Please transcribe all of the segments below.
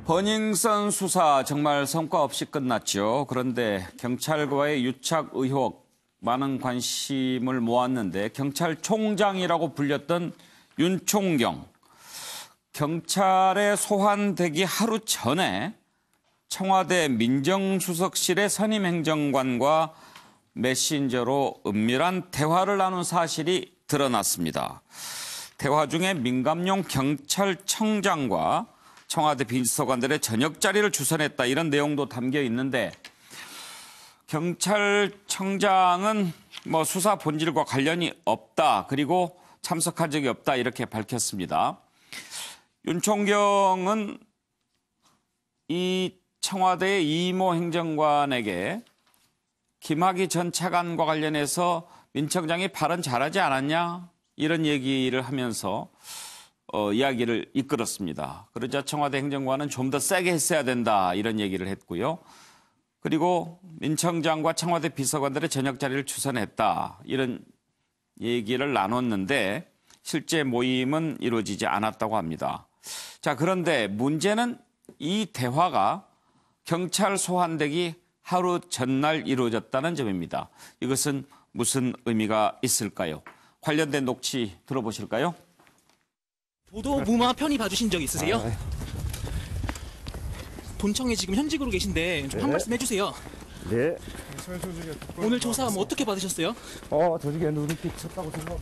버닝썬 수사 정말 성과 없이 끝났죠. 그런데 경찰과의 유착 의혹 많은 관심을 모았는데 경찰총장이라고 불렸던 윤총경. 경찰에 소환되기 하루 전에 청와대 민정수석실의 선임 행정관과 메신저로 은밀한 대화를 나눈 사실이 드러났습니다. 대화 중에 민감용 경찰청장과 청와대 비서관들의 저녁 자리를 주선했다 이런 내용도 담겨 있는데 경찰청장은 수사 본질과 관련이 없다 그리고 참석한 적이 없다 이렇게 밝혔습니다. 윤총경은 이 청와대의 이모 행정관에게 김학의 전 차관과 관련해서 민 청장이 발언 잘하지 않았냐 이런 얘기를 하면서 이야기를 이끌었습니다. 그러자 청와대 행정관은 좀 더 세게 했어야 된다 이런 얘기를 했고요. 그리고 민 청장과 청와대 비서관들의 저녁 자리를 추선했다 이런 얘기를 나눴는데 실제 모임은 이루어지지 않았다고 합니다. 자, 그런데 문제는 이 대화가 경찰 소환되기 하루 전날 이루어졌다는 점입니다. 이것은 무슨 의미가 있을까요? 관련된 녹취 들어보실까요? 보도 무마 편히 봐주신 적 있으세요? 본청에 지금 현직으로 계신데 좀 한 말씀 해주세요. 네. 오늘 조사 어떻게 받으셨어요? 조직에 누름빛 쳤다고 생각.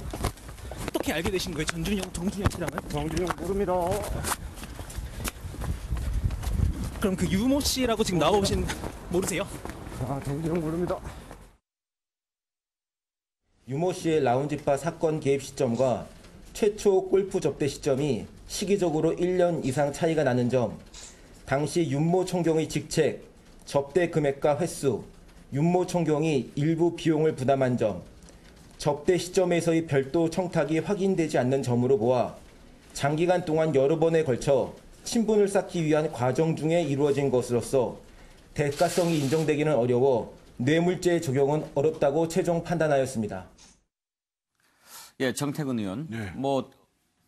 어떻게 알게 되신 거예요? 정준영 씨랑은? 정준영 모릅니다. 그럼 그 유모 씨라고 지금 나오신 모르세요? 정준영 모릅니다. 유모 씨의 라운지바 사건 개입 시점과 최초 골프 접대 시점이 시기적으로 1년 이상 차이가 나는 점, 당시 윤모 총경의 직책, 접대 금액과 횟수, 윤모 총경이 일부 비용을 부담한 점, 접대 시점에서의 별도 청탁이 확인되지 않는 점으로 보아 장기간 동안 여러 번에 걸쳐 친분을 쌓기 위한 과정 중에 이루어진 것으로서 대가성이 인정되기는 어려워 뇌물죄 적용은 어렵다고 최종 판단하였습니다. 예, 정태근 의원. 네.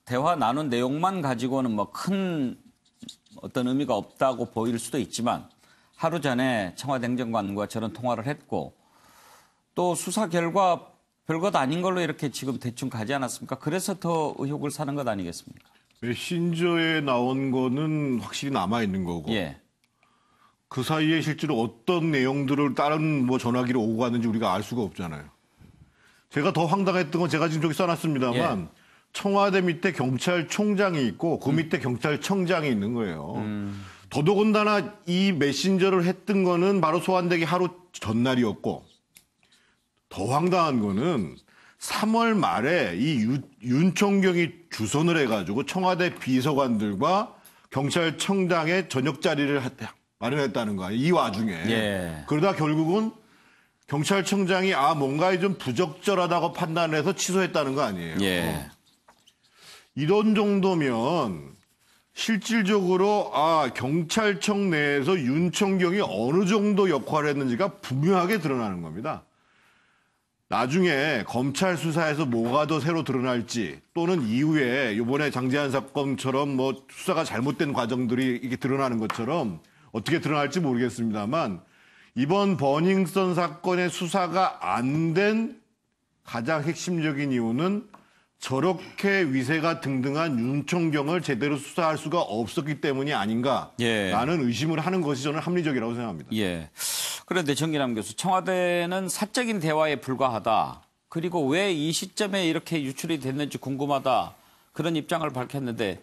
대화 나눈 내용만 가지고는 큰 어떤 의미가 없다고 보일 수도 있지만 하루 전에 청와대 행정관과 저런 통화를 했고 또 수사 결과 별것 아닌 걸로 이렇게 지금 대충 가지 않았습니까? 그래서 더 의혹을 사는 것 아니겠습니까? 메신저에 나온 거는 확실히 남아있는 거고 예. 그 사이에 실제로 어떤 내용들을 다른 전화기로 오고 갔는지 우리가 알 수가 없잖아요. 제가 더 황당했던 건 제가 지금 저기 써놨습니다만 예. 청와대 밑에 경찰총장이 있고 그 밑에 경찰청장이 있는 거예요. 더더군다나 이 메신저를 했던 거는 바로 소환되기 하루 전날이었고 더 황당한 거는 3월 말에 이 윤총경이 주선을 해가지고 청와대 비서관들과 경찰청장의 저녁 자리를 마련했다는 거예요. 이 와중에. 예. 그러다 결국은 경찰청장이 뭔가 좀 부적절하다고 판단해서 취소했다는 거 아니에요. 예. 이런 정도면 실질적으로 경찰청 내에서 윤총경이 어느 정도 역할을 했는지가 분명하게 드러나는 겁니다. 나중에 검찰 수사에서 뭐가 더 새로 드러날지 또는 이후에 이번에 장제한 사건처럼 수사가 잘못된 과정들이 이게 드러나는 것처럼 어떻게 드러날지 모르겠습니다만 이번 버닝썬 사건의 수사가 안 된 가장 핵심적인 이유는 저렇게 위세가 등등한 윤총경을 제대로 수사할 수가 없었기 때문이 아닌가라는 의심을 하는 것이 저는 합리적이라고 생각합니다. 예. 그런데 정기남 교수, 청와대는 사적인 대화에 불과하다. 그리고 왜 이 시점에 이렇게 유출이 됐는지 궁금하다. 그런 입장을 밝혔는데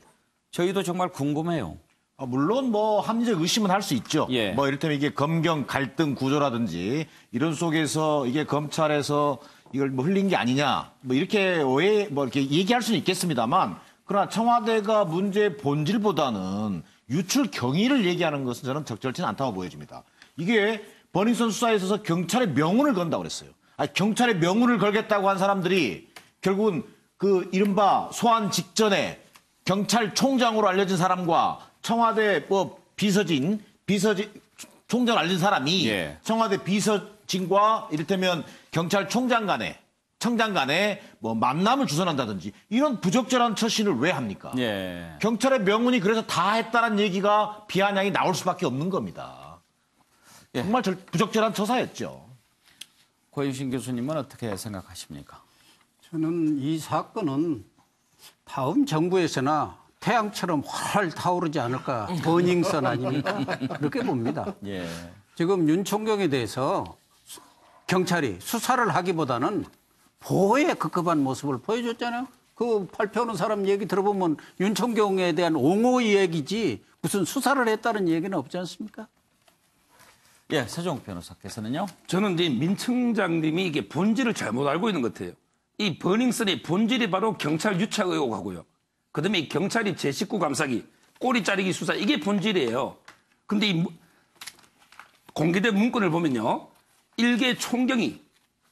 저희도 정말 궁금해요. 물론 합리적 의심은 할 수 있죠. 예. 이를테면 이게 검경 갈등 구조라든지 이런 속에서 이게 검찰에서 이걸 흘린 게 아니냐 이렇게 이렇게 얘기할 수는 있겠습니다만 그러나 청와대가 문제의 본질보다는 유출 경위를 얘기하는 것은 저는 적절치는 않다고 보여집니다. 이게 버닝썬 수사에 있어서 경찰의 명운을 건다고 그랬어요. 경찰의 명운을 걸겠다고 한 사람들이 결국은 그 이른바 소환 직전에 경찰총장으로 알려진 사람과 청와대 총장을 알린 사람이 청와대 비서진과 이를테면 경찰총장 간에 청장 간에 뭐 만남을 주선한다든지 이런 부적절한 처신을 왜 합니까? 예. 경찰의 명운이 그래서 다 했다는 얘기가 비아냥이 나올 수밖에 없는 겁니다. 예. 정말 부적절한 처사였죠. 고윤신 교수님은 어떻게 생각하십니까? 저는 이 사건은 다음 정부에서나 태양처럼 활 타오르지 않을까. 버닝썬 아닙니까? 그렇게 봅니다. 예. 지금 윤 총경에 대해서 경찰이 수사를 하기보다는 보호에 급급한 모습을 보여줬잖아요. 그 발표하는 사람 얘기 들어보면 윤 총경에 대한 옹호 얘기지 무슨 수사를 했다는 얘기는 없지 않습니까? 예, 서정욱 변호사께서는요. 저는 이제 민 청장님이 이게 본질을 잘못 알고 있는 것 같아요. 이 버닝썬의 본질이 바로 경찰 유착 의혹하고요. 그다음에 이 경찰이 제 식구 감싸기, 꼬리 자르기 수사 이게 본질이에요. 근데 이 공개된 문건을 보면요. 일개 총경이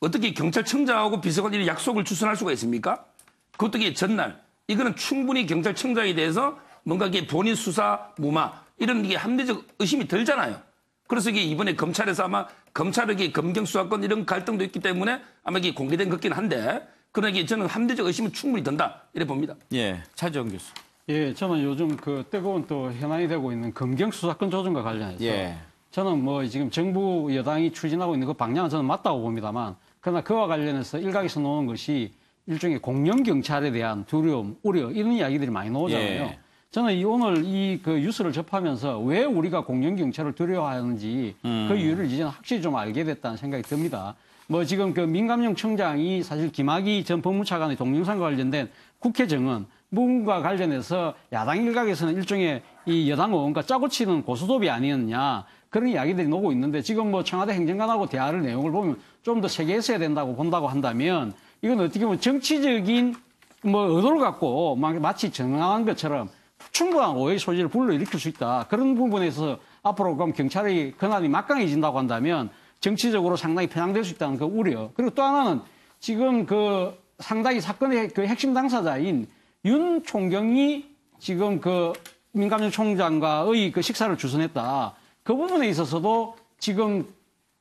어떻게 경찰청장하고 비서관이 약속을 주선할 수가 있습니까? 그것도 이게 전날. 이거는 충분히 경찰청장에 대해서 뭔가 이게 본인 수사 무마 이런 이게 합리적 의심이 들잖아요. 그래서 이게 이번에 검찰에서 아마 검찰에게 검경 수사권 이런 갈등도 있기 때문에 아마 이게 공개된 것 같긴 한데 그러나 이게 저는 합리적 의심은 충분히 든다 이래 봅니다. 예, 차지원 교수. 예, 저는 요즘 그 뜨거운 또 현안이 되고 있는 검경 수사권 조정과 관련해서 예. 저는 뭐 지금 정부 여당이 추진하고 있는 그 방향은 저는 맞다고 봅니다만 그러나 그와 관련해서 일각에서 나오는 것이 일종의 공영 경찰에 대한 두려움, 우려 이런 이야기들이 많이 나오잖아요. 예. 저는 오늘 이 그 뉴스를 접하면서 왜 우리가 공영 경찰을 두려워하는지 그 이유를 이제는 확실히 좀 알게 됐다는 생각이 듭니다. 뭐 지금 그 민감용 청장이 사실 김학의 전 법무차관의 동영상과 관련된 국회 정은 무과 관련해서 야당 일각에서는 일종의 이 여당 의원과 짜고 치는 고스톱이 아니었냐 그런 이야기들이 나오고 있는데 지금 뭐 청와대 행정관하고 대화를 내용을 보면 좀 더 세게 했어야 된다고 본다고 한다면 이건 어떻게 보면 정치적인 뭐 의도를 갖고 마치 정당한 것처럼 충분한 오해 소지를 불러일으킬 수 있다. 그런 부분에서 앞으로 그럼 경찰의 권한이 막강해진다고 한다면 정치적으로 상당히 편향될 수 있다는 그 우려. 그리고 또 하나는 지금 그 상당히 사건의 그 핵심 당사자인 윤 총경이 지금 그 민감용 총장과의 그 식사를 주선했다. 그 부분에 있어서도 지금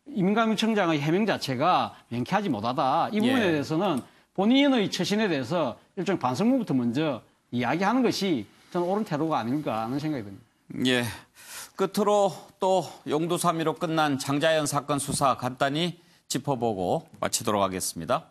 민감용 총장의 해명 자체가 명쾌하지 못하다. 이 부분에 예. 대해서는 본인의 처신에 대해서 일종 반성문부터 먼저 이야기하는 것이 저는 옳은 태도가 아닐까 하는 생각이 듭니다. 예. 끝으로 또 용두 3.15로 끝난 장자연 사건 수사 간단히 짚어보고 마치도록 하겠습니다.